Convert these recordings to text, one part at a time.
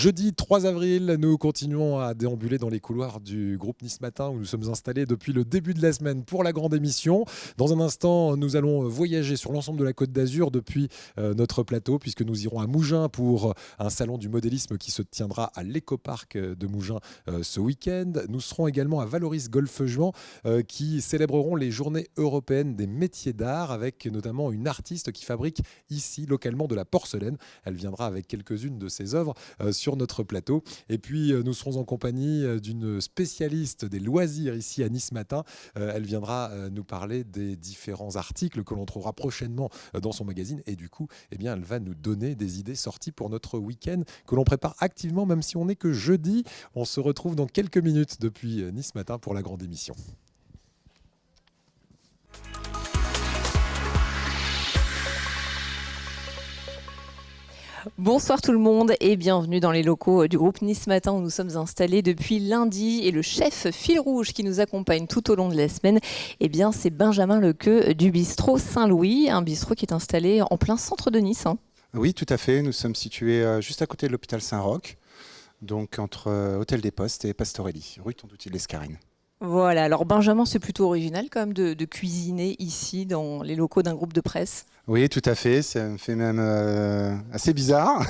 Jeudi 3 avril, nous continuons à déambuler dans les couloirs du groupe Nice Matin où nous sommes installés depuis le début de la semaine pour la grande émission. Dans un instant, nous allons voyager sur l'ensemble de la Côte d'Azur depuis notre plateau puisque nous irons à Mougins pour un salon du modélisme qui se tiendra à l'écoparc de Mougins ce week-end. Nous serons également à Valoris Golfe-Juan qui célébreront les journées européennes des métiers d'art avec notamment une artiste qui fabrique ici localement de la porcelaine. Elle viendra avec quelques-unes de ses œuvres sur notre plateau. Et puis nous serons en compagnie d'une spécialiste des loisirs ici à Nice Matin. Elle viendra nous parler des différents articles que l'on trouvera prochainement dans son magazine. Et du coup, eh bien, elle va nous donner des idées sorties pour notre week-end que l'on prépare activement, même si on n'est que jeudi. On se retrouve dans quelques minutes depuis Nice Matin pour la grande émission. Bonsoir tout le monde et bienvenue dans les locaux du groupe Nice Matin où nous sommes installés depuis lundi et le chef fil rouge qui nous accompagne tout au long de la semaine, eh bien c'est Benjamin Lequeux du bistrot Saint-Louis, un bistrot qui est installé en plein centre de Nice. Oui, tout à fait. Nous sommes situés juste à côté de l'hôpital Saint-Roch, donc entre Hôtel des Postes et Pastorelli, rue Tondouti-l'Escarine. Voilà, alors Benjamin, c'est plutôt original quand même de cuisiner ici dans les locaux d'un groupe de presse. Oui, tout à fait. Ça me fait même assez bizarre,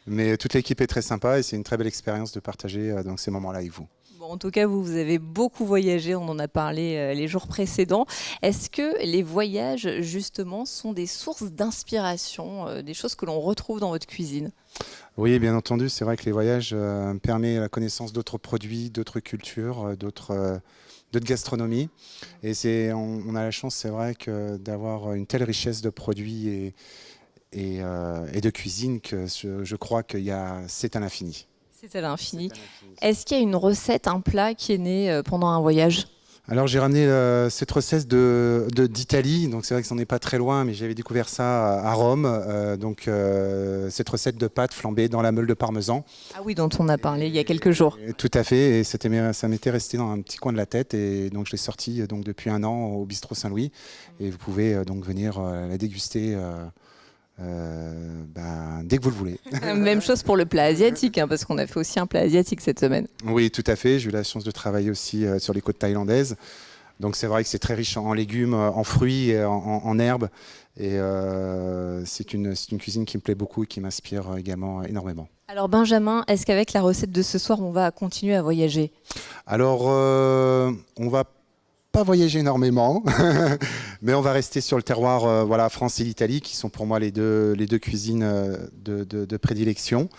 mais toute l'équipe est très sympa et c'est une très belle expérience de partager donc, ces moments-là avec vous. Bon, en tout cas, vous avez beaucoup voyagé, on en a parlé les jours précédents. Est-ce que les voyages, justement, sont des sources d'inspiration, des choses que l'on retrouve dans votre cuisine ? Oui, bien entendu. C'est vrai que les voyages permettent la connaissance d'autres produits, d'autres cultures, d'autres gastronomies. Et on a la chance, c'est vrai, d'avoir une telle richesse de produits et de cuisine que je crois que c'est à l'infini. C'est à l'infini. Est-ce qu'il y a une recette, un plat qui est né pendant un voyage ? Alors j'ai ramené cette recette d'Italie, donc c'est vrai que ça n'en est pas très loin, mais j'avais découvert ça à Rome, cette recette de pâtes flambées dans la meule de parmesan. Ah oui, dont on a parlé il y a quelques jours. Tout à fait, et ça m'était resté dans un petit coin de la tête, et donc je l'ai sorti donc, depuis un an au bistrot Saint-Louis, et vous pouvez donc venir la déguster dès que vous le voulez. Même chose pour le plat asiatique, hein, parce qu'on a fait aussi un plat asiatique cette semaine. Oui, tout à fait. J'ai eu la chance de travailler aussi sur les côtes thaïlandaises. Donc c'est vrai que c'est très riche en légumes, en fruits, et en herbes. Et c'est une cuisine qui me plaît beaucoup et qui m'inspire également énormément. Alors Benjamin, est-ce qu'avec la recette de ce soir, on va continuer à voyager ? Alors, on va pas voyager énormément, mais on va rester sur le terroir France et l'Italie, qui sont pour moi les deux cuisines de prédilection.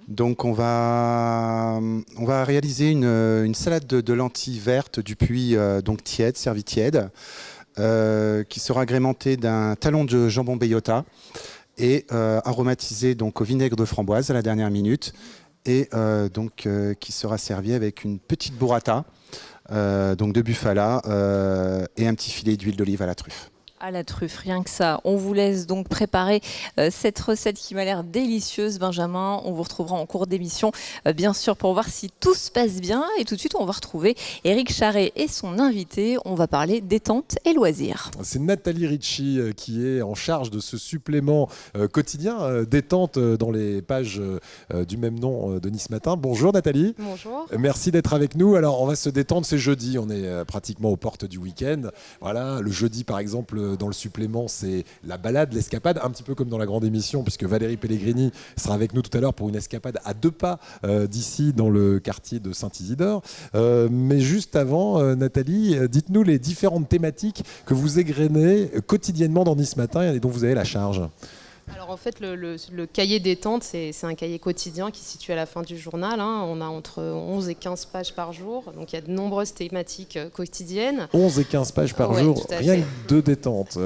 Donc on va réaliser une salade de lentilles vertes du Puy, donc tiède, servie tiède, qui sera agrémentée d'un talon de jambon bellota et aromatisé donc au vinaigre de framboise à la dernière minute, et qui sera servi avec une petite burrata. Donc de bufala et un petit filet d'huile d'olive à la truffe. À la truffe, rien que ça. On vous laisse donc préparer cette recette qui m'a l'air délicieuse, Benjamin. On vous retrouvera en cours d'émission, bien sûr, pour voir si tout se passe bien. Et tout de suite, on va retrouver Éric Charret et son invité. On va parler détente et loisirs. C'est Nathalie Ricci qui est en charge de ce supplément quotidien détente dans les pages du même nom de Nice Matin. Bonjour Nathalie. Bonjour. Merci d'être avec nous. Alors, on va se détendre, c'est jeudi. On est pratiquement aux portes du week-end. Voilà, le jeudi, par exemple, dans le supplément, c'est la balade, l'escapade, un petit peu comme dans la grande émission, puisque Valérie Pellegrini sera avec nous tout à l'heure pour une escapade à 2 pas d'ici, dans le quartier de Saint-Isidore. Mais juste avant, Nathalie, dites-nous les différentes thématiques que vous égrenez quotidiennement dans Nice Matin et dont vous avez la charge. Alors en fait, le cahier détente, c'est un cahier quotidien qui se situe à la fin du journal. On a entre 11 et 15 pages par jour. Donc il y a de nombreuses thématiques quotidiennes. 11 et 15 pages par jour, rien que de détente.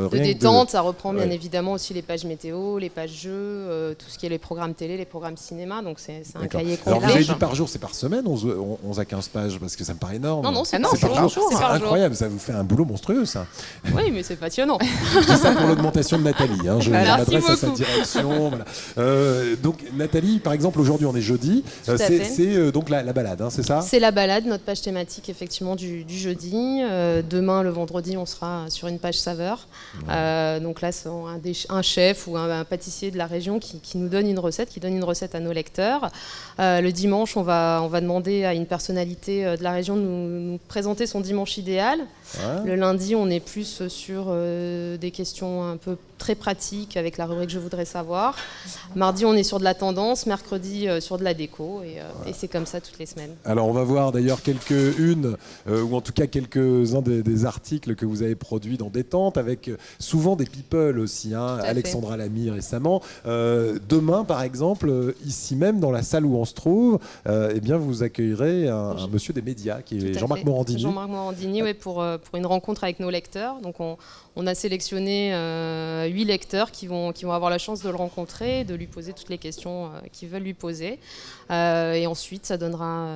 Ça reprend bien évidemment aussi les pages météo, les pages jeux, tout ce qui est les programmes télé, les programmes cinéma. Donc c'est un cahier complet. Alors vous avez dit par jour, c'est par semaine, 11 à 15 pages, parce que ça me paraît énorme. Non, c'est par jour. C'est incroyable, jour. Ça vous fait un boulot monstrueux, ça. Oui, mais c'est passionnant. Je dis ça pour l'augmentation de Nathalie. Je Merci m'adresse à beaucoup. sa la direction. Voilà. Donc Nathalie, par exemple, aujourd'hui on est jeudi. C'est donc la balade, hein, c'est ça? C'est la balade, notre page thématique effectivement du jeudi. Demain, le vendredi, on sera sur une page saveur. Donc là, c'est un chef ou un pâtissier de la région qui nous donne une recette, qui donne une recette à nos lecteurs. Le dimanche, on va demander à une personnalité de la région de nous présenter son dimanche idéal. Ouais. Le lundi, on est plus sur des questions un peu très pratiques avec la rubrique « Je voudrais savoir ». Mardi, on est sur de la tendance. Mercredi, sur de la déco. Et c'est comme ça toutes les semaines. Alors, on va voir d'ailleurs quelques-unes, ou en tout cas quelques-uns des articles que vous avez produits dans Détente, avec souvent des people aussi. Hein, Alexandra Lamy récemment. Demain, par exemple, ici même, dans la salle où on se trouve, eh bien, vous accueillerez un monsieur des médias, qui est Jean-Marc Morandini. Jean-Marc Morandini, oui, pour une rencontre avec nos lecteurs. Donc, on a sélectionné 8 lecteurs qui vont avoir la chance de le rencontrer, de lui poser toutes les questions qu'ils veulent lui poser. Et ensuite, ça donnera,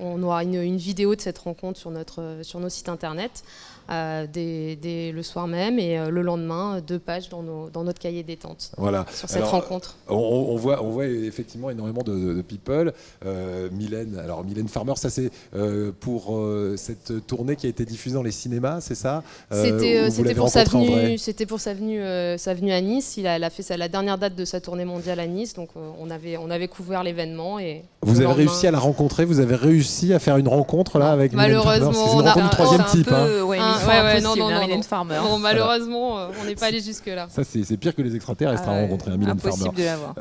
on aura une vidéo de cette rencontre sur nos sites internet dès le soir même, et le lendemain, 2 pages dans notre cahier détente. Voilà. Sur cette rencontre. On voit effectivement énormément de people. Mylène Farmer, ça c'est pour cette tournée qui a été diffusée dans les cinémas, c'est ça? C'était pour sa venue à Nice. Elle a fait la dernière date de sa tournée mondiale à Nice, donc on avait couvert l'événement. Vous avez réussi à la rencontrer? Vous avez réussi à faire une rencontre là avec Mylène Farmer? Malheureusement, c'est une rencontre du troisième type. Mylène Farmer. Bon, malheureusement, on n'est pas allé jusque là. Ça c'est pire que les extraterrestres à rencontrer Mylène Farmer. Impossible de l'avoir.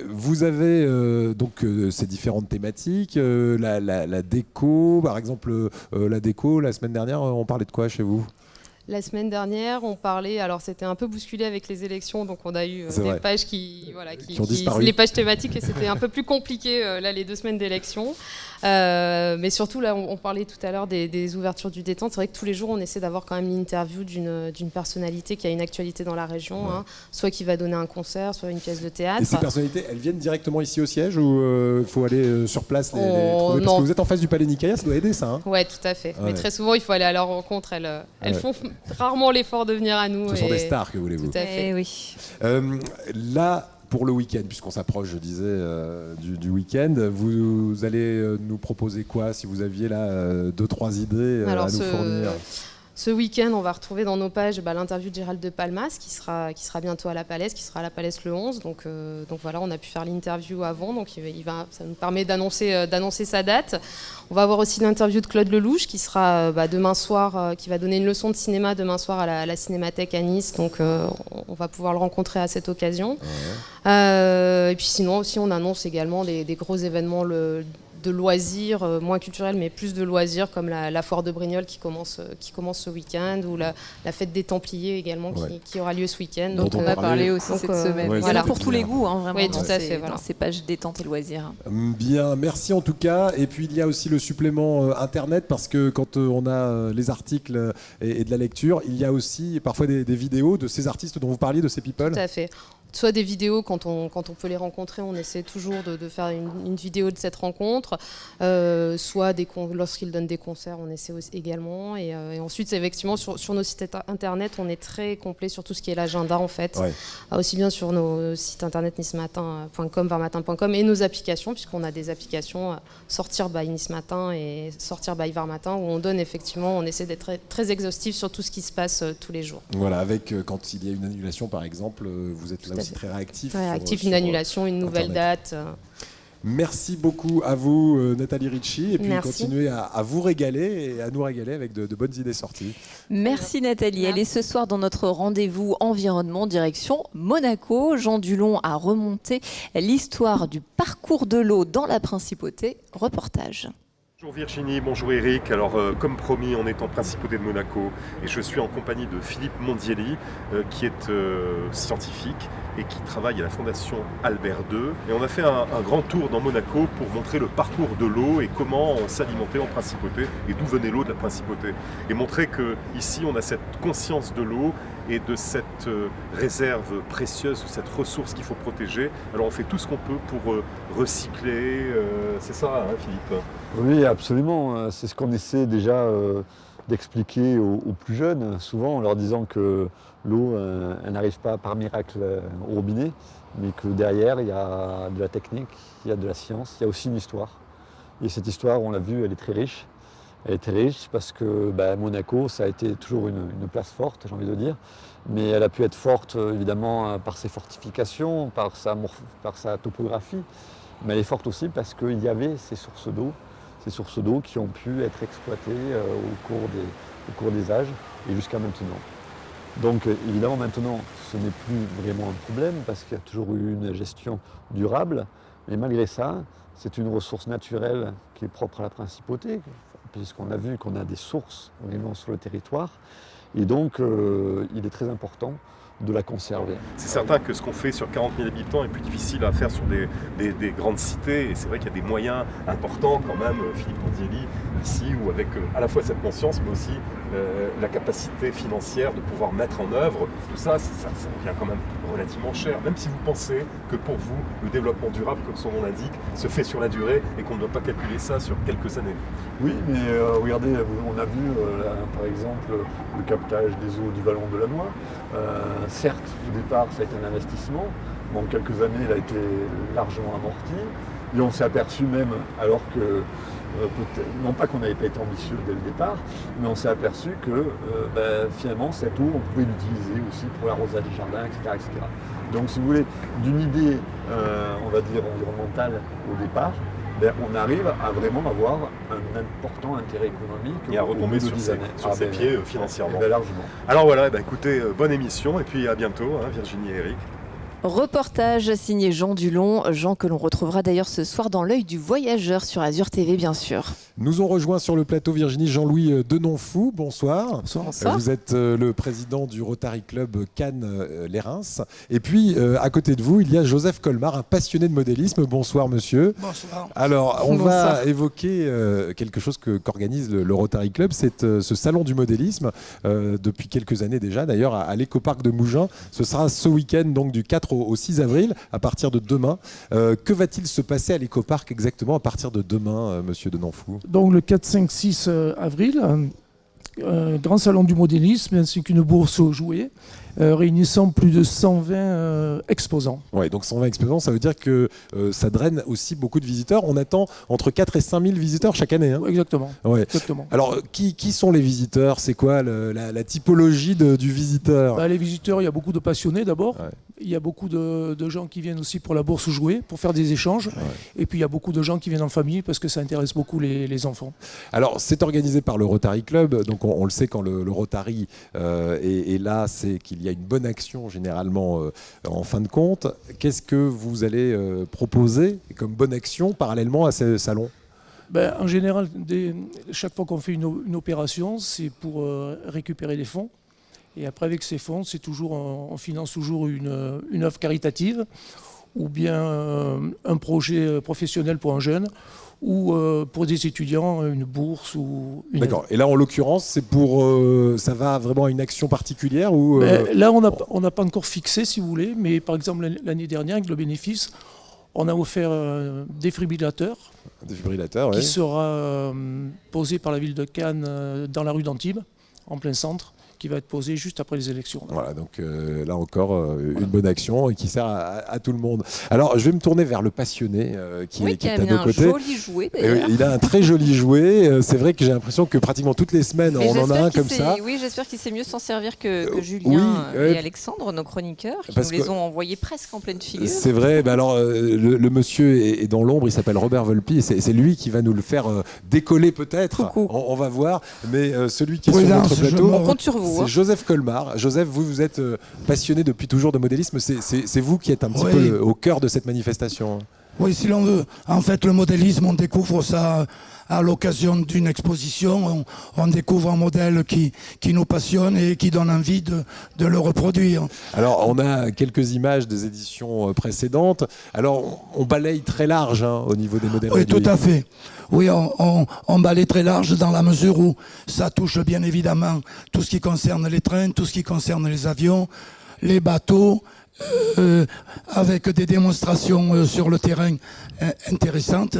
Vous avez donc ces différentes thématiques, la déco, par exemple, la déco. La semaine dernière, on parlait de quoi chez vous? La semaine dernière, on parlait, alors c'était un peu bousculé avec les élections, donc on a eu des pages qui ont disparu. Les pages thématiques, et c'était un peu plus compliqué là, les 2 semaines d'élections. Mais surtout, là, on parlait tout à l'heure des ouvertures du Détente. C'est vrai que tous les jours, on essaie d'avoir quand même l'interview d'une personnalité qui a une actualité dans la région, soit qui va donner un concert, soit une pièce de théâtre. Et ces personnalités, elles viennent directement ici au siège, ou il faut aller sur place les trouver? Parce que vous êtes en face du Palais Nicaïa, ça doit aider ça. Hein. Oui, tout à fait. Mais très souvent, il faut aller à leur rencontre. Elles font rarement l'effort de venir à nous. Ce sont des stars, que voulez-vous. Tout à fait. Oui. Là, pour le week-end, puisqu'on s'approche, je disais, du week-end, vous allez nous proposer quoi, si vous aviez là 2-3 idées à nous fournir? Ce week-end, on va retrouver dans nos pages l'interview de Gérald de Palmas, qui sera bientôt à la Palès, qui sera à la Palès le 11. Donc voilà, on a pu faire l'interview avant, donc ça nous permet d'annoncer sa date. On va avoir aussi l'interview de Claude Lelouch, qui sera demain soir, qui va donner une leçon de cinéma demain soir à la Cinémathèque à Nice. Donc on va pouvoir le rencontrer à cette occasion. Et puis sinon aussi, on annonce également des gros événements de loisirs, moins culturels, mais plus de loisirs, comme la foire de Brignoles qui commence ce week-end, ou la fête des Templiers également qui aura lieu ce week-end. Donc on a parlé aussi cette semaine. Ouais, voilà, pour tous les goûts, hein, vraiment. Oui, tout à fait. Dans ces pages détente et loisirs. Bien, merci en tout cas. Et puis il y a aussi le supplément internet, parce que quand on a les articles et de la lecture, il y a aussi parfois des vidéos de ces artistes dont vous parliez, de ces people. Tout à fait. Soit des vidéos quand on peut les rencontrer, on essaie toujours de faire une vidéo de cette rencontre, soit lorsqu'ils donnent des concerts, on essaie aussi également. Et ensuite, effectivement, sur nos sites internet, on est très complet sur tout ce qui est l'agenda en fait, aussi bien sur nos sites internet nismatin.com, varmatin.com, et nos applications, puisqu'on a des applications Sortir by Nice Matin et Sortir by Varmatin, où on donne effectivement, on essaie d'être très, très exhaustif sur tout ce qui se passe tous les jours. Voilà, avec quand il y a une annulation par exemple, vous êtes là aussi très réactif. Une annulation, une nouvelle date. Merci beaucoup à vous, Nathalie Ricci, et puis Merci. continuez à vous régaler et à nous régaler avec de bonnes idées sorties. Merci Nathalie. Elle est ce soir dans notre rendez-vous environnement direction Monaco. Jean Dulon a remonté l'histoire du parcours de l'eau dans la Principauté. Reportage. Bonjour Virginie, bonjour Eric. Alors comme promis, on est en Principauté de Monaco et je suis en compagnie de Philippe Mondielli qui est scientifique et qui travaille à la Fondation Albert II. Et on a fait un grand tour dans Monaco pour montrer le parcours de l'eau et comment on s'alimentait en Principauté et d'où venait l'eau de la Principauté. Et montrer qu'ici on a cette conscience de l'eau et de cette réserve précieuse, cette ressource qu'il faut protéger. Alors on fait tout ce qu'on peut pour recycler, c'est ça hein, Philippe? Oui, absolument. C'est ce qu'on essaie déjà d'expliquer aux plus jeunes, souvent en leur disant que l'eau, elle n'arrive pas par miracle au robinet, mais que derrière, il y a de la technique, il y a de la science, il y a aussi une histoire. Et cette histoire, on l'a vu, elle est très riche. Elle est très riche parce que Monaco, ça a été toujours une place forte, j'ai envie de dire. Mais elle a pu être forte, évidemment, par ses fortifications, par sa topographie. Mais elle est forte aussi parce qu'il y avait ces sources d'eau qui ont pu être exploitées au cours des âges et jusqu'à maintenant. Donc évidemment maintenant ce n'est plus vraiment un problème parce qu'il y a toujours eu une gestion durable, mais malgré ça c'est une ressource naturelle qui est propre à la principauté, puisqu'on a vu qu'on a des sources vraiment sur le territoire, et donc il est très important de la conserver. C'est certain que ce qu'on fait sur 40 000 habitants est plus difficile à faire sur des grandes cités, et c'est vrai qu'il y a des moyens importants quand même, Philippe Mondielli, ici, où avec à la fois cette conscience, mais aussi la capacité financière de pouvoir mettre en œuvre, tout ça, ça devient quand même relativement cher, même si vous pensez que pour vous, le développement durable, comme son nom l'indique, se fait sur la durée et qu'on ne doit pas calculer ça sur quelques années. Oui, mais regardez, on a vu là, par exemple le captage des eaux du vallon de la Noix. Certes, au départ, ça a été un investissement. En quelques années, il a été largement amorti. Et on s'est aperçu même, alors que, non pas qu'on n'avait pas été ambitieux dès le départ, mais on s'est aperçu que finalement, cette eau, on pouvait l'utiliser aussi pour l'arrosage des jardins, etc., etc. Donc, si vous voulez, d'une idée, on va dire, environnementale au départ, on arrive à vraiment avoir un important intérêt économique et à retomber sur ses pieds financièrement. Largement. Alors voilà, écoutez, bonne émission et puis à bientôt, Virginie et Eric. Reportage signé Jean Dulon, Jean que l'on retrouvera d'ailleurs ce soir dans l'œil du voyageur sur Azur TV bien sûr. Nous ont rejoint sur le plateau Virginie Jean-Louis Denonfou, bonsoir. Bonsoir. Vous êtes le président du Rotary Club Cannes-les Reims. Et puis à côté de vous, il y a Joseph Colmar, un passionné de modélisme. Bonsoir monsieur. Bonsoir. Alors on va évoquer quelque chose qu'organise le Rotary Club, c'est ce salon du modélisme depuis quelques années déjà d'ailleurs à l'écoparc de Mougins. Ce sera ce week-end donc du 4 au 6 avril à partir de demain. Que va-t-il se passer à l'écoparc exactement à partir de demain, monsieur Denonfou? Donc le 4, 5, 6 avril, grand salon du modélisme ainsi qu'une bourse aux jouets réunissant plus de 120 exposants. Ouais, donc 120 exposants, ça veut dire que ça draine aussi beaucoup de visiteurs. On attend entre 4 et 5 000 visiteurs chaque année. Hein. Exactement. Ouais. Exactement. Alors, qui sont les visiteurs? C'est quoi la typologie du visiteur? Les visiteurs, il y a beaucoup de passionnés d'abord. Ouais. Il y a beaucoup de gens qui viennent aussi pour la bourse aux jouets, pour faire des échanges. Ouais. Et puis il y a beaucoup de gens qui viennent en famille parce que ça intéresse beaucoup les enfants. Alors, c'est organisé par le Rotary Club. Donc, on le sait quand le Rotary est là, c'est qu'il y a une bonne action généralement en fin de compte. Qu'est-ce que vous allez proposer comme bonne action parallèlement à ce salon? En général, chaque fois qu'on fait une opération, c'est pour récupérer des fonds. Et après, avec ces fonds, c'est toujours, on finance toujours une œuvre caritative ou bien un projet professionnel pour un jeune, ou pour des étudiants, une bourse ou une... D'accord. Et là, en l'occurrence, c'est pour... ça va vraiment à une action particulière ou Là, on n'a pas encore fixé, si vous voulez, mais par exemple, l'année dernière, avec le bénéfice, on a offert un défibrillateur. Qui sera posé par la ville de Cannes dans la rue d'Antibes, en plein centre, qui va être posé juste après les élections. Voilà, donc là encore, une bonne action et qui sert à tout le monde. Alors, je vais me tourner vers le passionné qui est à nos côtés. Il a un joli jouet, d'ailleurs. Il a un très joli jouet. C'est vrai que j'ai l'impression que pratiquement toutes les semaines, on en a un comme ça. Oui, j'espère qu'il sait mieux s'en servir que Julien et Alexandre, nos chroniqueurs, qui nous les ont envoyés presque en pleine figure. C'est vrai. Alors, le monsieur est dans l'ombre. Il s'appelle Robert Volpi. Et c'est lui qui va nous le faire décoller peut-être. On va voir. Mais celui qui est sur notre plateau... On compte sur vous. C'est Joseph Colmar. Joseph, vous êtes passionné depuis toujours de modélisme. C'est vous qui êtes un petit peu au cœur de cette manifestation. Oui, si l'on veut. En fait, le modélisme, on découvre ça à l'occasion d'une exposition. On découvre un modèle qui nous passionne et qui donne envie de le reproduire. Alors, on a quelques images des éditions précédentes. Alors, on balaye très large au niveau des modèles. Oui, tout à fait. Oui, on balaye très large dans la mesure où ça touche bien évidemment tout ce qui concerne les trains, tout ce qui concerne les avions, les bateaux, avec des démonstrations sur le terrain intéressantes.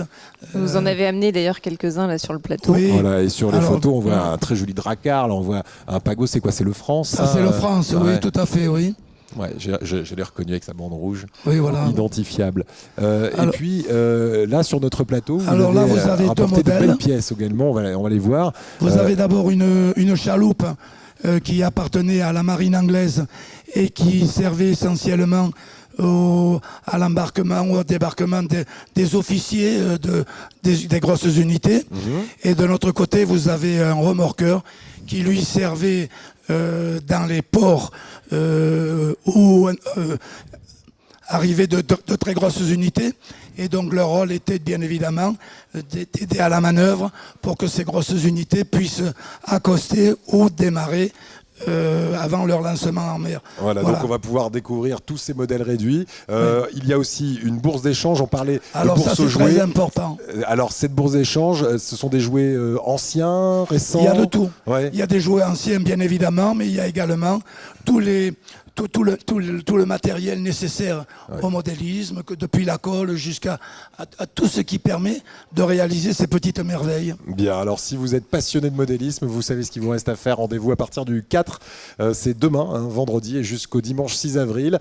Vous en avez amené d'ailleurs quelques-uns là sur le plateau. Oui. Voilà, et sur les Alors, photos, on voit un très joli dracar, là, on voit un pago, c'est quoi? C'est le France? Ça, c'est le France, oui, ouais. tout à fait, oui. Ouais, je l'ai reconnu avec sa bande rouge, Oui, voilà. identifiable. Et Alors- puis, là, sur notre plateau, Alors là, vous avez deux rapporté de modèles. belles pièces également, on va les voir. Vous avez d'abord une chaloupe qui appartenait à la marine anglaise et qui servait essentiellement à l'embarquement ou au débarquement des officiers des grosses unités. Et de l'autre côté, vous avez un remorqueur qui lui servait dans les ports où arrivaient de très grosses unités. Et donc leur rôle était bien évidemment d'aider à la manœuvre pour que ces grosses unités puissent accoster ou démarrer avant leur lancement en mer. Voilà, donc on va pouvoir découvrir tous ces modèles réduits. Il y a aussi une bourse d'échange, on parlait Alors de ça, bourse c'est aux jouets. très important. Alors cette bourse d'échange, ce sont des jouets anciens, récents? Il y a de tout. Ouais. Il y a des jouets anciens, bien évidemment, mais il y a également tout le matériel nécessaire au modélisme, que depuis la colle jusqu'à tout ce qui permet de réaliser ces petites merveilles. Bien, alors si vous êtes passionné de modélisme, vous savez ce qu'il vous reste à faire. Rendez-vous à partir du 4, c'est demain, vendredi, et jusqu'au dimanche 6 avril,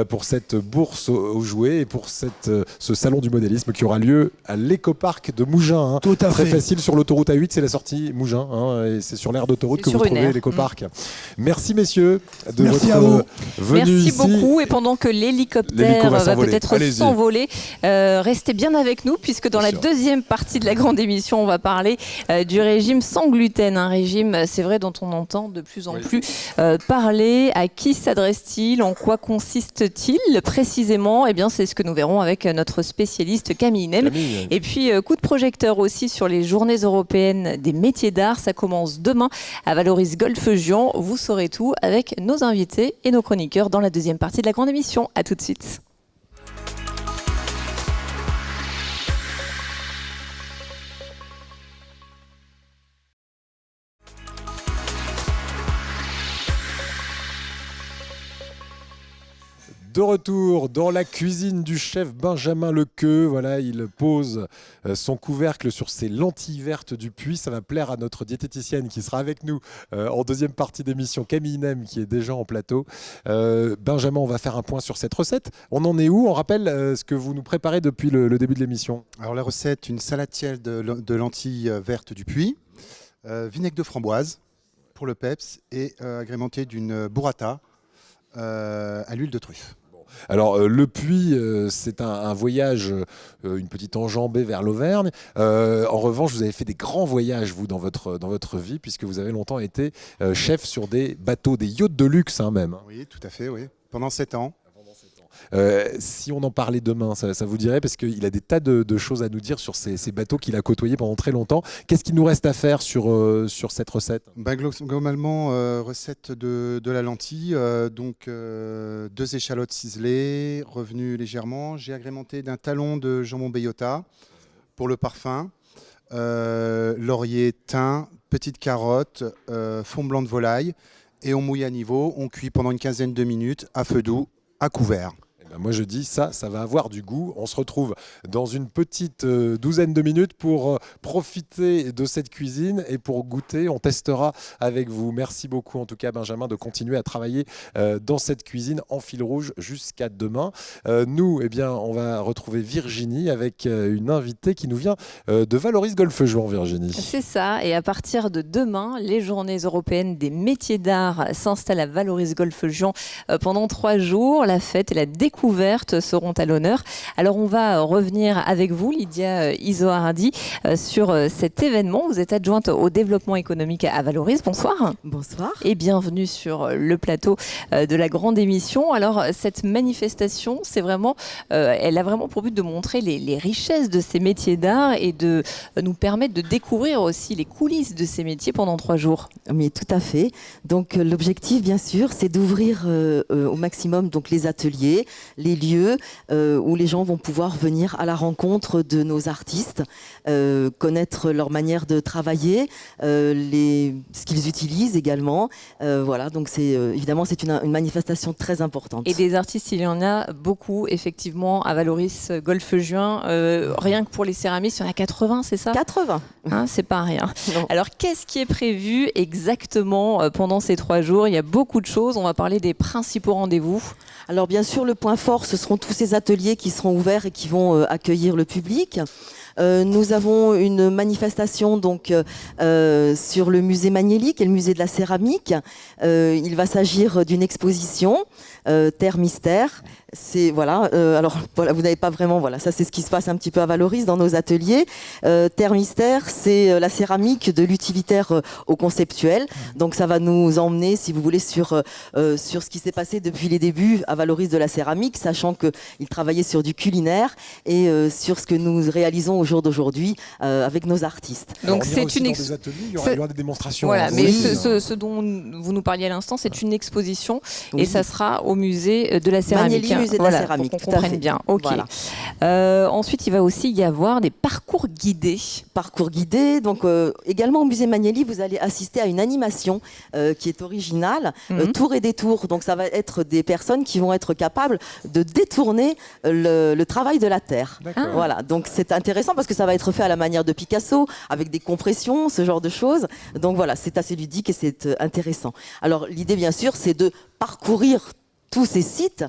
pour cette bourse aux jouets et pour ce salon du modélisme qui aura lieu à l'écoparc de Mougins. Tout à Très fait. facile, sur l'autoroute A8, c'est la sortie Mougins, et c'est sur l'aire d'autoroute C'est que vous sur une trouvez aire. l'écoparc. Merci messieurs de Merci votre à vous. venue Merci ici. beaucoup. Et pendant que l'hélicoptère L'hélico va va s'envoler. peut-être Allez-y. s'envoler, restez bien avec nous, puisque dans Bien la sûr. deuxième partie de la grande émission, on va parler du régime sans gluten. Un régime, c'est vrai, dont on entend de plus en plus parler. À qui s'adresse-t-il? En quoi consiste-t-il précisément? Eh bien, c'est ce que nous verrons avec notre spécialiste Camille Nem. Camille. Et puis, coup de projecteur aussi sur les journées européennes des métiers d'art. Ça commence demain à Valoris Golfe-Juan. Vous saurez tout avec nos invités et nos chroniqueurs dans la deuxième partie de la grande émission. À tout de suite. De retour dans la cuisine du chef Benjamin Lequeux. Voilà, il pose son couvercle sur ces lentilles vertes du Puy. Ça va plaire à notre diététicienne qui sera avec nous en deuxième partie d'émission, Camille Nem, qui est déjà en plateau. Benjamin, on va faire un point sur cette recette. On en est où? On rappelle ce que vous nous préparez depuis le début de l'émission. Alors la recette, une salatielle de lentilles vertes du Puy, vinaigre de framboise pour le peps et agrémenté d'une burrata à l'huile de truffe. Alors, le Puy, c'est un voyage, une petite enjambée vers l'Auvergne. En revanche, vous avez fait des grands voyages, vous, dans votre vie, puisque vous avez longtemps été chef sur des bateaux, des yachts de luxe, même. Oui, tout à fait, oui. Pendant 7 ans. Si on en parlait demain, ça vous dirait, parce qu'il a des tas de choses à nous dire sur ces bateaux qu'il a côtoyés pendant très longtemps. Qu'est-ce qu'il nous reste à faire sur cette recette? Globalement, recette de la lentille, donc 2 échalotes ciselées, revenues légèrement. J'ai agrémenté d'un talon de jambon bellota pour le parfum, laurier, thym, petite carotte, fond blanc de volaille, et on mouille à niveau. On cuit pendant une quinzaine de minutes à feu doux, à couvert. Moi je dis ça va avoir du goût. On se retrouve dans une petite douzaine de minutes pour profiter de cette cuisine et pour goûter. On testera avec vous. Merci beaucoup en tout cas Benjamin de continuer à travailler dans cette cuisine en fil rouge jusqu'à demain. Nous, eh bien, on va retrouver Virginie avec une invitée qui nous vient de Valoris Golfe-Juan, Virginie. C'est ça, et à partir de demain, les journées européennes des métiers d'art s'installent à Valoris Golfe-Juan pendant 3 jours. La fête et la découverte seront à l'honneur. Alors on va revenir avec vous, Lydia Isoardi, sur cet événement. Vous êtes adjointe au développement économique à Valoris. Bonsoir. Bonsoir. Et bienvenue sur le plateau de la grande émission. Alors cette manifestation, c'est vraiment, elle a vraiment pour but de montrer les richesses de ces métiers d'art et de nous permettre de découvrir aussi les coulisses de ces métiers pendant 3 jours. Mais tout à fait. Donc l'objectif, bien sûr, c'est d'ouvrir au maximum donc les ateliers, les lieux où les gens vont pouvoir venir à la rencontre de nos artistes, connaître leur manière de travailler, ce qu'ils utilisent également. Voilà, donc évidemment c'est une manifestation très importante. Et des artistes, il y en a beaucoup effectivement à Valoris Golfe Juin. Rien que pour les céramistes, il y en a 80, c'est ça ? 80. Hein, c'est pas rien. Non. Alors qu'est-ce qui est prévu exactement pendant ces 3 jours ? Il y a beaucoup de choses. On va parler des principaux rendez-vous. Alors bien sûr, le point fort, ce seront tous ces ateliers qui seront ouverts et qui vont accueillir le public. Nous avons une manifestation donc sur le musée Magnelli, qui est le musée de la céramique. Il va s'agir d'une exposition Terre Mystère. C'est voilà. Alors voilà, vous n'avez pas vraiment voilà. Ça c'est ce qui se passe un petit peu à Valoris dans nos ateliers. Terre Mystère, c'est la céramique de l'utilitaire au conceptuel. Donc ça va nous emmener, si vous voulez, sur ce qui s'est passé depuis les débuts à Valoris de la céramique, sachant qu'il travaillait sur du culinaire et sur ce que nous réalisons au jour d'aujourd'hui avec nos artistes. Donc c'est une des ateliers, il y aura des démonstrations. Voilà, mais oui. ce dont vous nous parliez à l'instant, c'est une exposition et ça sera au musée de la céramique. Magnelli, musée de la céramique, pour qu'on comprenne bien. Ok. Voilà. Ensuite, il va aussi y avoir des parcours guidés. Parcours guidés. Donc également au musée Magnelli, vous allez assister à une animation qui est originale, tour et détour. Donc ça va être des personnes qui vont être capables de détourner le travail de la terre. Voilà. Donc c'est intéressant parce que ça va être fait à la manière de Picasso, avec des compressions, ce genre de choses. Donc voilà, c'est assez ludique et c'est intéressant. Alors l'idée, bien sûr, c'est de parcourir tous ces sites,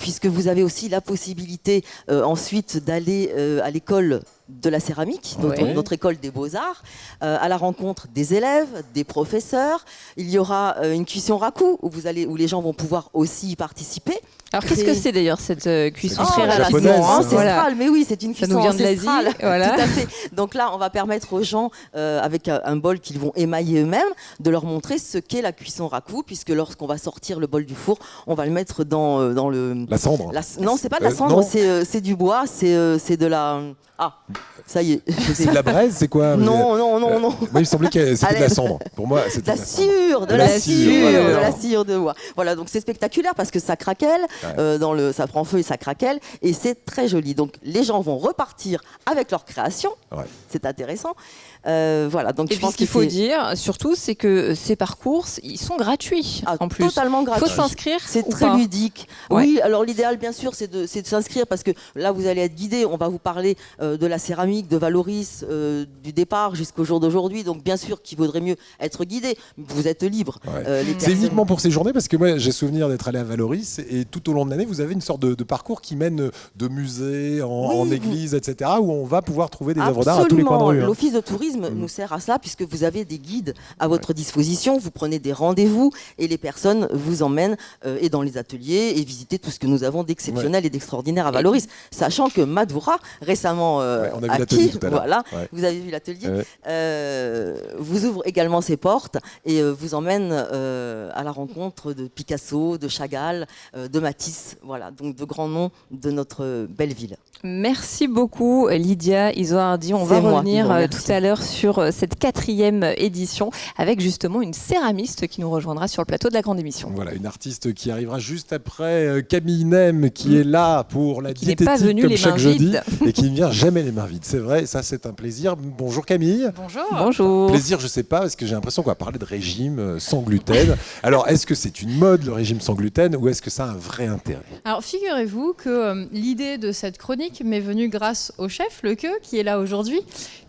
puisque vous avez aussi la possibilité ensuite d'aller à l'école de la céramique, notre école des beaux-arts, à la rencontre des élèves, des professeurs. Il y aura une cuisson raku où les gens vont pouvoir aussi y participer. Alors qu'est-ce que c'est d'ailleurs cette cuisson très rapidement, ancestrale, mais oui, c'est une cuisson ancestrale. Voilà. Tout à fait. Donc là, on va permettre aux gens, avec un bol qu'ils vont émailler eux-mêmes, de leur montrer ce qu'est la cuisson raku, puisque lorsqu'on va sortir le bol du four, on va le mettre dans le... La cendre. Non, c'est pas de la cendre, c'est du bois, c'est de la... Ah, ça y est. C'est de la braise, c'est quoi? Non. Moi, il me semblait que c'était de la cendre. Pour moi, c'était de la sciure de bois. Voilà, donc c'est spectaculaire parce que ça craquelle, ça prend feu et ça craquelle, et c'est très joli. Donc les gens vont repartir avec leur création. Ouais. C'est intéressant. Voilà, donc et je pense qu'il faut dire, surtout, c'est que ces parcours, ils sont gratuits en plus. Totalement gratuits. Il faut s'inscrire. C'est très ludique. Ouais. Oui, alors l'idéal, bien sûr, c'est de s'inscrire parce que là, vous allez être guidé. On va vous parler de la céramique, de Valoris, du départ jusqu'au jour d'aujourd'hui. Donc, bien sûr, qu'il vaudrait mieux être guidé. Vous êtes libre. Ouais. C'est uniquement pour ces journées parce que moi, j'ai souvenir d'être allé à Valoris et tout au long de l'année, vous avez une sorte de parcours qui mène de musée en église, etc., où on va pouvoir trouver des œuvres d'art à tous les coins de rue. L'Office de tourisme nous sert à cela puisque vous avez des guides à votre disposition, vous prenez des rendez-vous et les personnes vous emmènent et dans les ateliers et visiter tout ce que nous avons d'exceptionnel et d'extraordinaire à Valoris. Sachant que Madoura, récemment acquis, vous avez vu l'atelier, vous ouvre également ses portes et vous emmène à la rencontre de Picasso, de Chagall, de Matisse, voilà, donc de grands noms de notre belle ville. Merci beaucoup Lydia Isoardi. On va revenir tout à l'heure sur cette 4e édition avec justement une céramiste qui nous rejoindra sur le plateau de la grande émission. Voilà, une artiste qui arrivera juste après Camille Nem qui est là pour la diététique comme chaque jeudi et qui ne vient jamais les mains vides. C'est vrai, ça c'est un plaisir. Bonjour Camille. Bonjour. Plaisir, je sais pas, parce que j'ai l'impression qu'on va parler de régime sans gluten. Alors, est-ce que c'est une mode le régime sans gluten ou est-ce que ça a un vrai intérêt? Alors, figurez-vous que l'idée de cette chronique m'est venue grâce au chef Lequeux qui est là aujourd'hui,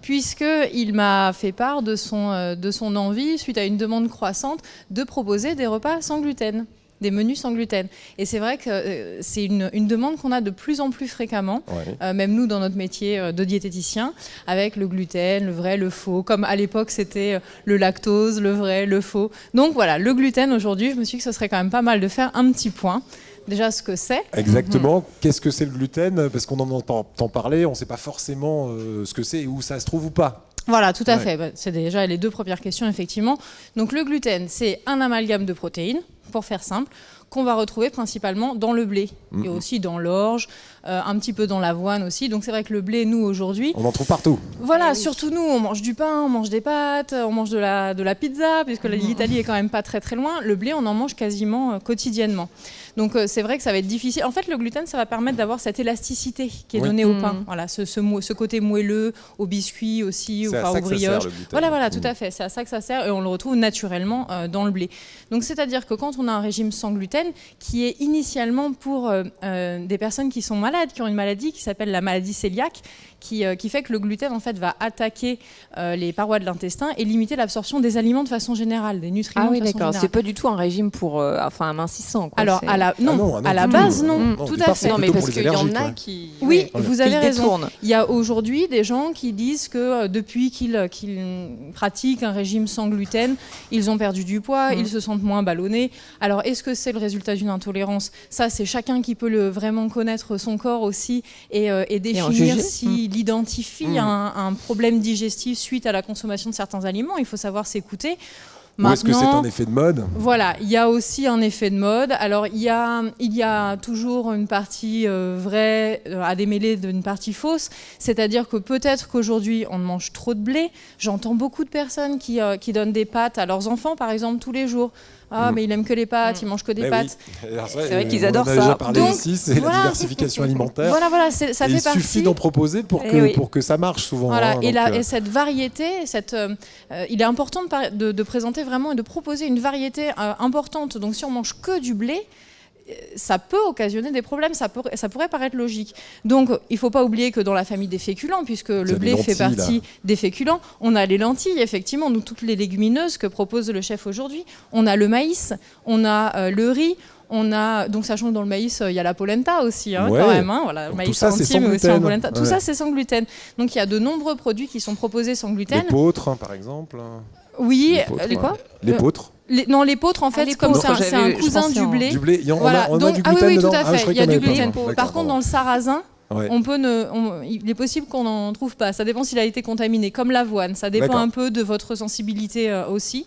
puisqu'il m'a fait part de son envie, suite à une demande croissante, de proposer des repas sans gluten, des menus sans gluten. Et c'est vrai que c'est une demande qu'on a de plus en plus fréquemment, même nous dans notre métier de diététicien, avec le gluten, le vrai, le faux, comme à l'époque c'était le lactose, le vrai, le faux. Donc voilà, le gluten aujourd'hui, je me suis dit que ce serait quand même pas mal de faire un petit point. Déjà, ce que c'est. Exactement. Qu'est-ce que c'est le gluten? Parce qu'on en entend parler, on ne sait pas forcément ce que c'est et où ça se trouve ou pas. Voilà, tout à fait. C'est déjà les 2 premières questions, effectivement. Donc, le gluten, c'est un amalgame de protéines, pour faire simple, qu'on va retrouver principalement dans le blé et aussi dans l'orge, un petit peu dans l'avoine aussi. Donc c'est vrai que le blé, nous aujourd'hui, On en trouve partout. voilà, surtout nous, on mange du pain, on mange des pâtes, on mange de la pizza, puisque l'Italie est quand même pas très très loin. Le blé, on en mange quasiment quotidiennement. Donc c'est vrai que ça va être difficile. En fait, le gluten, ça va permettre d'avoir cette élasticité qui est donnée au pain. Voilà, ce côté moelleux, au biscuit aussi, C'est à enfin ça aux que ça sert, brioches. le gluten. Voilà, tout à fait. C'est à ça que ça sert et on le retrouve naturellement dans le blé. Donc c'est-à-dire que quand on a un régime sans gluten, qui est initialement pour des personnes qui sont malades, qui ont une maladie qui s'appelle la maladie cœliaque, qui fait que le gluten en fait va attaquer les parois de l'intestin et limiter l'absorption des aliments de façon générale, des nutriments Ah oui, de façon d'accord. générale. C'est pas du tout un régime pour amincissant. Quoi. Alors, C'est- à la du base, tout. non, Non, tout du à part, fait. c'est non, mais plutôt parce pour les qu'il y en allergiques, a ouais. qui. Oui, Voilà. vous Qui avez le raison. détournent. Il y a aujourd'hui des gens qui disent que depuis qu'ils pratiquent un régime sans gluten, ils ont perdu du poids, ils se sentent moins ballonnés. Alors, est-ce que c'est le résultat d'une intolérance? Ça, c'est chacun qui peut vraiment connaître son corps aussi et définir juger. s'il identifie un problème digestif suite à la consommation de certains aliments. Il faut savoir s'écouter. Ou est-ce que c'est Maintenant, un effet de mode? voilà, il y a aussi un effet de mode. Alors, il y a toujours une partie vraie à démêler d'une partie fausse. C'est-à-dire que peut-être qu'aujourd'hui, on mange trop de blé. J'entends beaucoup de personnes qui donnent des pâtes à leurs enfants, par exemple, tous les jours. Ah, mais il aime que les pâtes, il mange que des Eh pâtes. oui. Alors ça, C'est vrai qu'ils on adorent en a ça. déjà parlé Donc, ici, c'est voilà. la diversification alimentaire. Voilà, ça Et fait il partie. suffit d'en proposer pour Eh que, oui. pour que ça marche souvent. Voilà, hein, et, donc, et cette variété, il est important de présenter vraiment et de proposer une variété importante. Donc si on mange que du blé, ça peut occasionner des problèmes, ça pourrait paraître logique. Donc il ne faut pas oublier que dans la famille des féculents, puisque le les blé fait lentilles, partie des féculents, on a les lentilles, effectivement, nous, toutes les légumineuses que propose le chef aujourd'hui. On a le maïs, on a le riz. On a, donc sachant que dans le maïs, il y a la polenta aussi, Ouais. quand même. Voilà, le Donc maïs tout ça, c'est entier, sans mais aussi gluten. en polenta. Tout Ouais. ça, c'est sans gluten. Donc il y a de nombreux produits qui sont proposés sans gluten. L'épeautre, hein, par exemple. Oui, L'épeautre, les ouais. quoi L'épeautre. Non, l'épeautre, en fait, comme l'épeautre, c'est un cousin du blé. Du blé. On Voilà, a, on a donc, du ah gluten oui, dedans. tout à Ah, je fait, croyais il y a qu'on du avait pas. gluten. D'accord, Par contre, dans le sarrasin, Ouais. il est possible qu'on n'en trouve pas. Ça dépend s'il a été contaminé, comme l'avoine. Ça dépend D'accord. un peu de votre sensibilité aussi.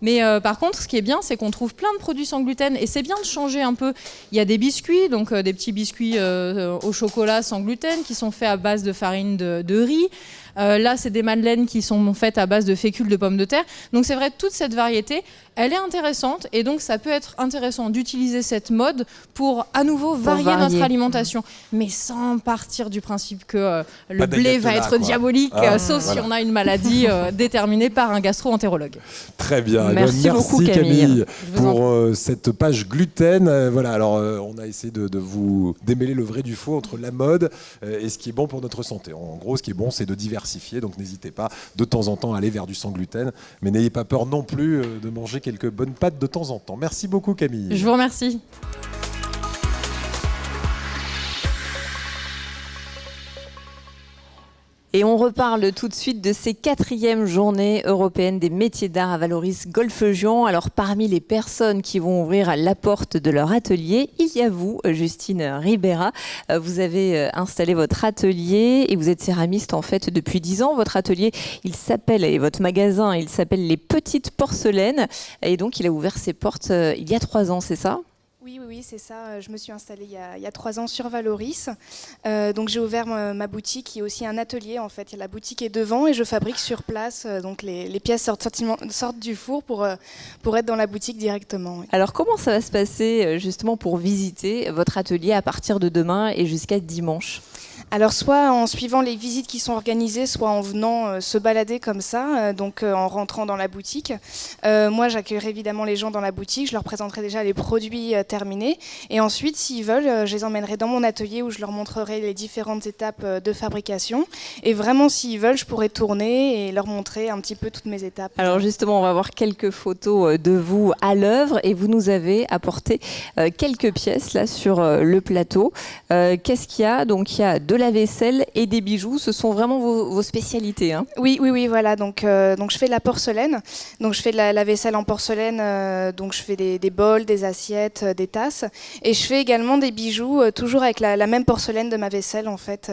Mais par contre, ce qui est bien, c'est qu'on trouve plein de produits sans gluten et c'est bien de changer un peu. Il y a des biscuits, donc des petits biscuits au chocolat sans gluten qui sont faits à base de farine de riz. Là, c'est des madeleines qui sont faites à base de fécule de pommes de terre. Donc c'est vrai, toute cette variété, elle est intéressante et donc ça peut être intéressant d'utiliser cette mode pour à nouveau varier notre alimentation, mais sans partir du principe que le Pas blé va d'ayatollah, être quoi. diabolique, Ah, sauf voilà. si on a une maladie déterminée par un gastro-entérologue. Très bien. Eh bien, Merci beaucoup, Camille. Je vous en pour cette page gluten. Voilà, alors on a essayé de vous démêler le vrai du faux entre la mode et ce qui est bon pour notre santé. En gros, ce qui est bon, c'est de diversifier. Donc n'hésitez pas de temps en temps à aller vers du sans gluten. Mais n'ayez pas peur non plus de manger quelques bonnes pâtes de temps en temps. Merci beaucoup, Camille. Je vous remercie. Et on reparle tout de suite de ces 4e journées européennes des métiers d'art à Valoris Golfe-Juan. Alors parmi les personnes qui vont ouvrir la porte de leur atelier, il y a vous, Justine Ribera. Vous avez installé votre atelier et vous êtes céramiste en fait depuis 10 ans. Votre atelier, il s'appelle, et votre magasin, il s'appelle Les Petites Porcelaines. Et donc il a ouvert ses portes il y a 3 ans, c'est ça ? Oui, c'est ça. Je me suis installée il y a 3 ans sur Valoris. Donc j'ai ouvert ma boutique qui est aussi un atelier en fait. La boutique est devant et je fabrique sur place. Donc les pièces sortent du four pour être dans la boutique directement. Oui. Alors comment ça va se passer justement pour visiter votre atelier à partir de demain et jusqu'à dimanche ? Alors soit en suivant les visites qui sont organisées, soit en venant se balader comme ça, donc en rentrant dans la boutique. Moi j'accueillerai évidemment les gens dans la boutique, je leur présenterai déjà les produits terminés et ensuite s'ils veulent, je les emmènerai dans mon atelier où je leur montrerai les différentes étapes de fabrication et vraiment s'ils veulent je pourrai tourner et leur montrer un petit peu toutes mes étapes. Alors justement on va voir quelques photos de vous à l'œuvre et vous nous avez apporté quelques pièces là sur le plateau. Qu'est-ce qu'il y a ? Donc il y a de la vaisselle et des bijoux, ce sont vraiment vos spécialités. Hein. Oui, voilà. Donc je fais de la porcelaine. Donc je fais de la vaisselle en porcelaine. Donc je fais des bols, des assiettes, des tasses. Et je fais également des bijoux, toujours avec la même porcelaine de ma vaisselle en fait.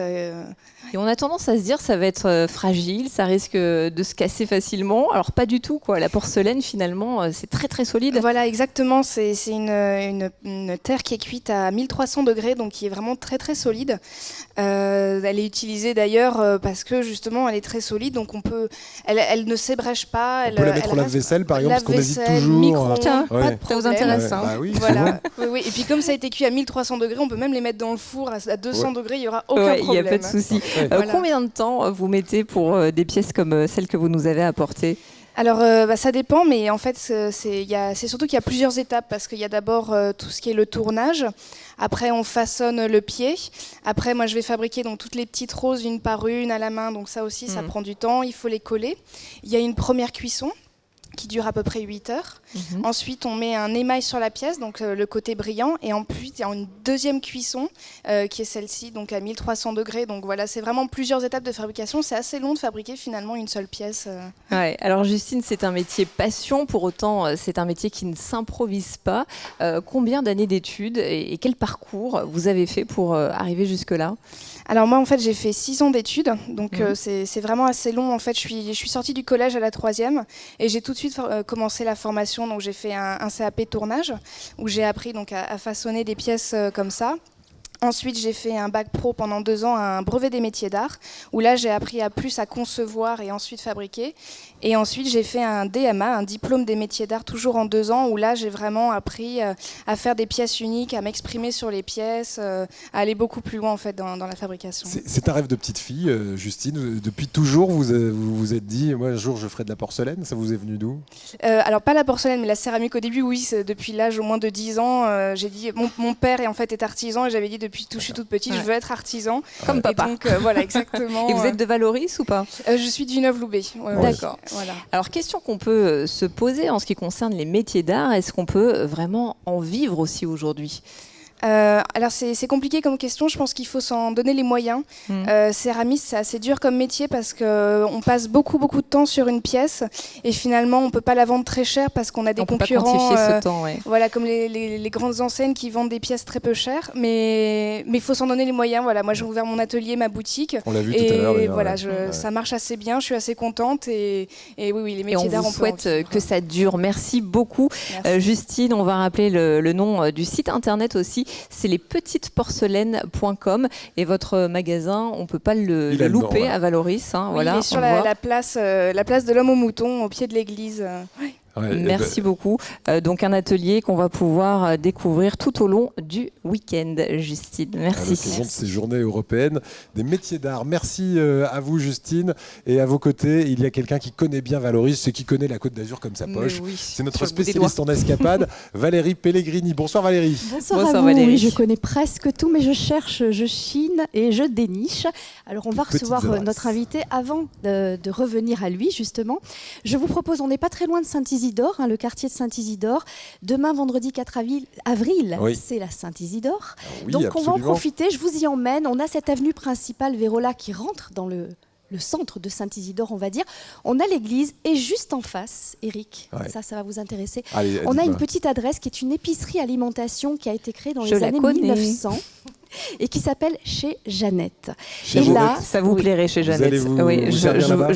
Et on a tendance à se dire ça va être fragile, ça risque de se casser facilement. Alors pas du tout, quoi. La porcelaine, finalement, c'est très très solide. Voilà, exactement. C'est une terre qui est cuite à 1300 degrés, donc qui est vraiment très très solide. Elle est utilisée d'ailleurs parce que justement elle est très solide, donc elle ne s'ébrèche pas. On peut la mettre au lave-vaisselle par exemple, parce qu'on hésite toujours. Tiens, pas de ça vous problème. intéresse hein. Bah oui, Voilà. Oui. Et puis comme ça a été cuit à 1300 degrés, on peut même les mettre dans le four à 200 degrés, il n'y aura aucun problème. Il n'y a pas de souci. Voilà. Combien de temps vous mettez pour des pièces comme celle que vous nous avez apportée ? Alors ça dépend, mais en fait c'est surtout qu'il y a plusieurs étapes, parce qu'il y a d'abord tout ce qui est le tournage. Après on façonne le pied. Après moi je vais fabriquer donc toutes les petites roses une par une à la main, donc ça aussi ça prend du temps, il faut les coller. Il y a une première cuisson qui dure à peu près 8 heures. Ensuite, on met un émail sur la pièce, donc le côté brillant. Et ensuite, il y a une deuxième cuisson, qui est celle-ci, donc à 1300 degrés. Donc voilà, c'est vraiment plusieurs étapes de fabrication. C'est assez long de fabriquer finalement une seule pièce. Ouais. Alors Justine, c'est un métier passion. Pour autant, c'est un métier qui ne s'improvise pas. Combien d'années d'études et quel parcours vous avez fait pour arriver jusque-là ? Alors moi en fait j'ai fait 6 ans d'études, donc c'est vraiment assez long. En fait je suis sortie du collège à la 3e et j'ai tout de suite commencé la formation. Donc j'ai fait un CAP tournage où j'ai appris donc à façonner des pièces comme ça. Ensuite, j'ai fait un bac pro pendant 2 ans, un brevet des métiers d'art, où là, j'ai appris à concevoir et ensuite fabriquer. Et ensuite, j'ai fait un DMA, un diplôme des métiers d'art, toujours en 2 ans, où là, j'ai vraiment appris à faire des pièces uniques, à m'exprimer sur les pièces, à aller beaucoup plus loin en fait dans la fabrication. C'est un rêve de petite fille, Justine. Depuis toujours, vous vous êtes dit, moi, un jour, je ferai de la porcelaine. Ça vous est venu d'où ? Alors, pas la porcelaine, mais la céramique au début, oui. Depuis l'âge au moins de 10 ans, j'ai dit, mon père est artisan et j'avais dit depuis je suis toute petite, je veux être artisan. Comme papa. Donc, voilà, exactement. Et vous êtes de Valoris ou pas ? Je suis du Neuve-Loubet. Ouais, D'accord. Voilà. Alors, question qu'on peut se poser en ce qui concerne les métiers d'art, est-ce qu'on peut vraiment en vivre aussi aujourd'hui ? Alors c'est compliqué comme question, je pense qu'il faut s'en donner les moyens. Céramiste, c'est assez dur comme métier parce qu'on passe beaucoup de temps sur une pièce et finalement on ne peut pas la vendre très cher parce qu'on a des concurrents, peut pas quantifier ce temps, voilà, comme les grandes enseignes qui vendent des pièces très peu chères, mais il faut s'en donner les moyens. Voilà, moi j'ai ouvert mon atelier, ma boutique. On l'a vu tout à l'heure. Et voilà, ça marche assez bien, je suis assez contente et oui, les métiers d'art, on souhaite que ça dure. Merci beaucoup. Merci. Justine, on va rappeler le nom du site internet aussi. C'est lespetitesporcelaines.com et votre magasin, on ne peut pas le louper à Valoris. Hein, oui, voilà, il est sur la place de l'Homme au Mouton, au pied de l'église. Ouais, merci beaucoup. Donc un atelier qu'on va pouvoir découvrir tout au long du week-end, Justine. Merci. À l'occasion de ces journées européennes des métiers d'art. Merci à vous, Justine. Et à vos côtés, il y a quelqu'un qui connaît bien Valoris et qui connaît la Côte d'Azur comme sa poche. Oui, c'est notre spécialiste en escapade, Valérie Pellegrini. Bonsoir Valérie. Bonsoir à vous. Valérie. Oui, je connais presque tout, mais je cherche, je chine et je déniche. Alors on va recevoir notre invité avant de revenir à lui, justement. Je vous propose, on n'est pas très loin de Saint-Isidore, le quartier de Saint-Isidore. Demain, vendredi 4 avril, oui. C'est la Saint-Isidore. Oui, donc absolument. On va en profiter, je vous y emmène. On a cette avenue principale Vérola qui rentre dans le centre de Saint-Isidore, on va dire. On a l'église et juste en face, Eric, ça va vous intéresser. Allez, on a une petite adresse qui est une épicerie alimentation qui a été créée dans les années 1900. Et qui s'appelle Chez Jeannette. Et là, ça vous plairait chez Jeannette. Oui, je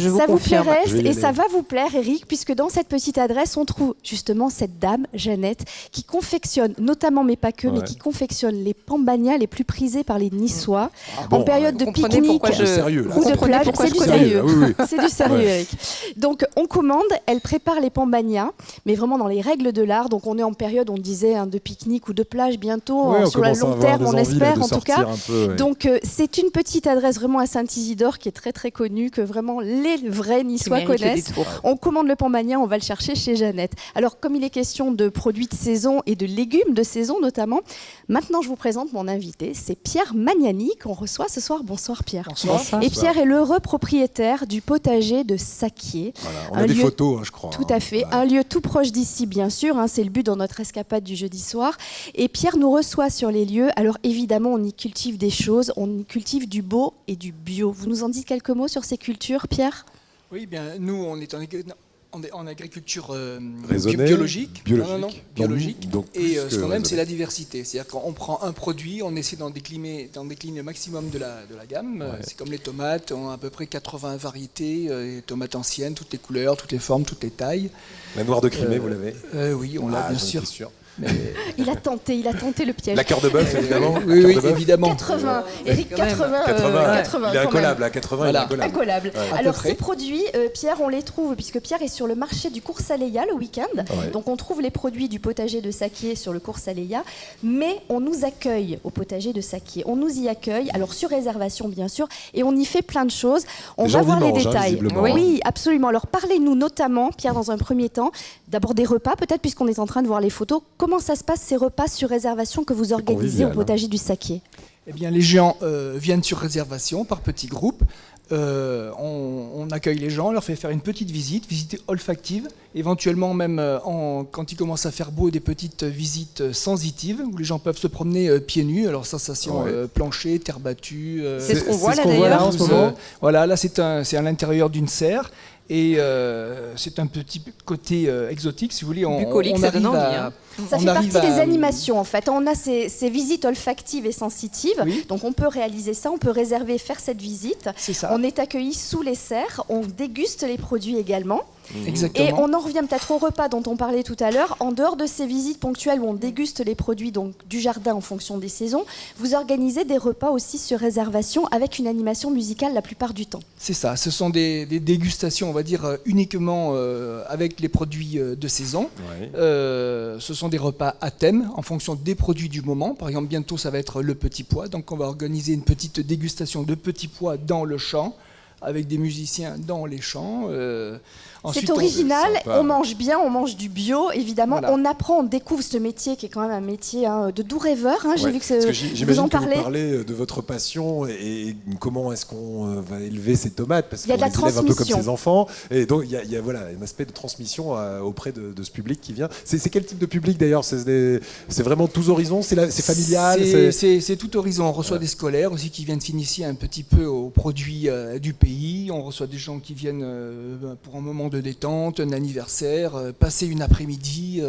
vous confirme. Ça vous plairait et ça va vous plaire, Eric, puisque dans cette petite adresse, on trouve justement cette dame, Jeannette, qui confectionne, notamment, mais pas que, mais qui confectionne les pambagnas les plus prisés par les Niçois en période de pique-nique ou de plage. C'est du sérieux. C'est du sérieux, Eric. Donc, on commande, elle prépare les pambagnas, mais vraiment dans les règles de l'art. Donc, on est en période, on disait, de pique-nique ou de plage bientôt, sur la long terme, on espère. En tout cas, donc c'est une petite adresse vraiment à Saint-Isidore qui est très très connue, que vraiment les vrais Niçois connaissent. On commande le pambagna, on va le chercher chez Jeannette. Alors comme il est question de produits de saison et de légumes de saison notamment, maintenant je vous présente mon invité, c'est Pierre Magnani qu'on reçoit ce soir. Bonsoir Pierre. Bonsoir. Et Pierre est l'heureux propriétaire du potager de Saquier. Voilà, on a des photos, je crois. Tout à fait, un lieu tout proche d'ici bien sûr, c'est le but dans notre escapade du jeudi soir. Et Pierre nous reçoit sur les lieux. Alors évidemment, on y cultive des choses, on y cultive du beau et du bio. Vous nous en dites quelques mots sur ces cultures, Pierre ? Oui, bien, nous, on est en agriculture biologique. Biologique. Donc et ce qu'on aime, c'est la diversité. C'est-à-dire qu'on prend un produit, on essaie d'en décliner le maximum de la gamme. Ouais. C'est comme les tomates, on a à peu près 80 variétés, les tomates anciennes, toutes les couleurs, toutes les formes, toutes les tailles. La noire de Crimée, vous l'avez? Oui, on l'a bien sûr. Mais... Il a tenté le piège. La cœur de bœuf, évidemment. Oui, évidemment. 80. Eric, 80. Il est incollable, à 80, voilà. il est incollable. Ouais. Alors, ces produits, Pierre, on les trouve, puisque Pierre est sur le marché du Cours Saléya le week-end. Ouais. Donc, on trouve les produits du potager de Saquier sur le Cours Saléya. Mais on nous accueille au potager de Saquier. On nous y accueille, alors sur réservation, bien sûr, et on y fait plein de choses. On va voir les détails. Oui, absolument. Alors, parlez-nous notamment, Pierre, dans un premier temps, d'abord des repas, peut-être, puisqu'on est en train de voir les photos. Comment ça se passe, ces repas sur réservation que vous organisez au potager du Saquier? Eh bien, les gens viennent sur réservation par petits groupes. On accueille les gens, on leur fait faire une petite visite olfactive, éventuellement même quand il commence à faire beau, des petites visites sensitives où les gens peuvent se promener pieds nus. Alors sensation plancher, terre battue. C'est ce qu'on voit là d'ailleurs en ce moment. Voilà, là c'est à l'intérieur d'une serre. Et c'est un petit côté exotique, si vous voulez. Bucolique, ça donne envie. Ça fait partie des animations, en fait. On a ces visites olfactives et sensitives. Oui. Donc, on peut réaliser ça, on peut réserver et faire cette visite. C'est ça. On est accueillis sous les serres, on déguste les produits également. Exactement. Et on en revient peut-être au repas dont on parlait tout à l'heure. En dehors de ces visites ponctuelles où on déguste les produits donc, du jardin en fonction des saisons, vous organisez des repas aussi sur réservation avec une animation musicale la plupart du temps. C'est ça, ce sont des dégustations, on va dire, uniquement avec les produits de saison. Ouais. Ce sont des repas à thème en fonction des produits du moment. Par exemple, bientôt ça va être le petit pois, donc on va organiser une petite dégustation de petits pois dans le champ, avec des musiciens dans les champs. C'est original, on mange bien, on mange du bio, évidemment. Voilà. On apprend, on découvre ce métier qui est quand même un métier de doux rêveur. J'ai vu que vous en parlez. Vous parlez de votre passion et comment est-ce qu'on va élever ces tomates, parce qu'on les élève un peu comme ses enfants. Et donc il y a voilà, un aspect de transmission auprès de ce public qui vient. C'est quel type de public d'ailleurs? C'est vraiment tous horizons? C'est familial? C'est tout horizon. On reçoit des scolaires aussi qui viennent s'initier un petit peu aux produits du pays. On reçoit des gens qui viennent pour un moment de détente, un anniversaire, passer une après-midi,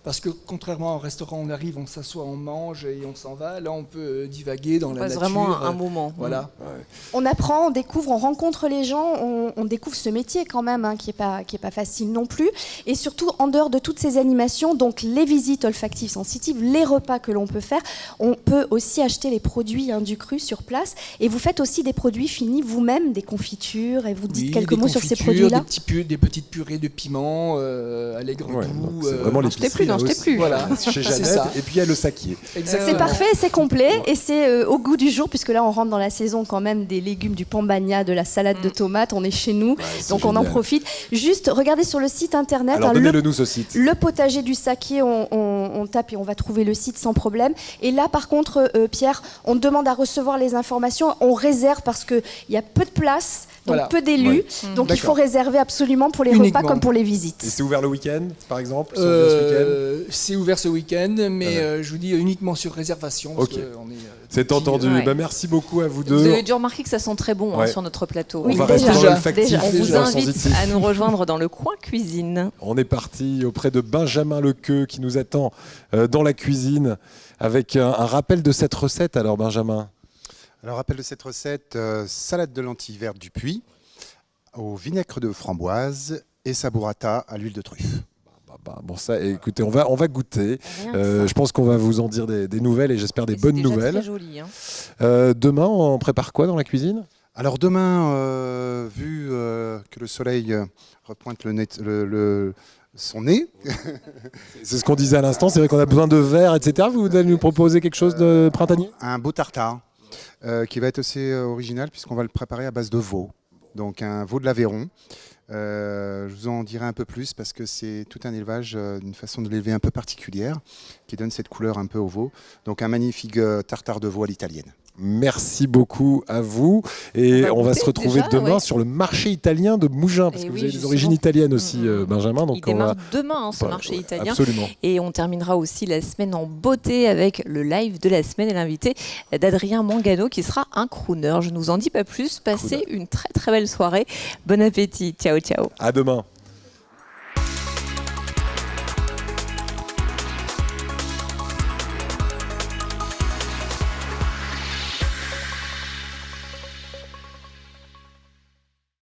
parce que contrairement au restaurant, on arrive, on s'assoit, on mange et on s'en va. Là, on peut divaguer dans la nature. C'est vraiment un moment. Voilà. Ouais. On apprend, on découvre, on rencontre les gens, on découvre ce métier quand même, qui est pas facile non plus. Et surtout, en dehors de toutes ces animations, donc les visites olfactives sensitives, les repas que l'on peut faire, on peut aussi acheter les produits du cru sur place. Et vous faites aussi des produits finis vous-même, des confitures, et vous dites quelques mots sur ces produits-là. Des petites purées de piment à l'aigre doux. C'est vraiment les non, je t'ai plus. Voilà, chez Jeannette. Et puis il y a le Saquier. C'est parfait, c'est complet et c'est au goût du jour, puisque là on rentre dans la saison quand même des légumes, du pambagna, de la salade de tomates. On est chez nous, donc on en profite. Juste regardez sur le site internet. Alors donnez-le-nous ce site. Le potager du Saquier, on tape et on va trouver le site sans problème. Et là par contre, Pierre, on demande à recevoir les informations. On réserve parce qu'il y a peu de place. Donc peu d'élus, donc il faut réserver absolument pour les repas comme pour les visites. Et c'est ouvert le week-end, par exemple? C'est ouvert ce week-end, mais je vous dis uniquement sur réservation. C'est entendu. Ouais. Merci beaucoup à vous deux. Vous avez dû remarquer que ça sent très bon sur notre plateau. On va rester dans l'olfactif. On vous invite à nous rejoindre dans le coin cuisine. On est parti auprès de Benjamin Lequeux qui nous attend dans la cuisine avec un rappel de cette recette. Alors Benjamin. Alors, rappel de cette recette, salade de lentilles vertes du Puy, au vinaigre de framboise et sa burrata à l'huile de truffe. Bon, ça, écoutez, on va goûter. Je pense qu'on va vous en dire des nouvelles et j'espère des bonnes nouvelles. Très joli, hein. Demain, on prépare quoi dans la cuisine? Alors demain, vu que le soleil repointe son nez. C'est ce qu'on disait à l'instant, c'est vrai qu'on a besoin de verre, etc. Vous allez nous proposer quelque chose de printanier? Un beau tartare. Qui va être assez original puisqu'on va le préparer à base de veau, donc un veau de l'Aveyron. Je vous en dirai un peu plus parce que c'est tout un élevage, une façon de l'élever un peu particulière qui donne cette couleur un peu au veau. Donc un magnifique tartare de veau à l'italienne. Merci beaucoup à vous et on va se retrouver demain sur le marché italien de Mougins parce que vous avez des origines italiennes aussi, Benjamin. Donc il démarre demain ce marché italien. Absolument. Et on terminera aussi la semaine en beauté avec le live de la semaine et l'invité d'Adrien Mangano qui sera un crooner. Je ne vous en dis pas plus. Passez une très très belle soirée. Bon appétit. Ciao ciao. À demain.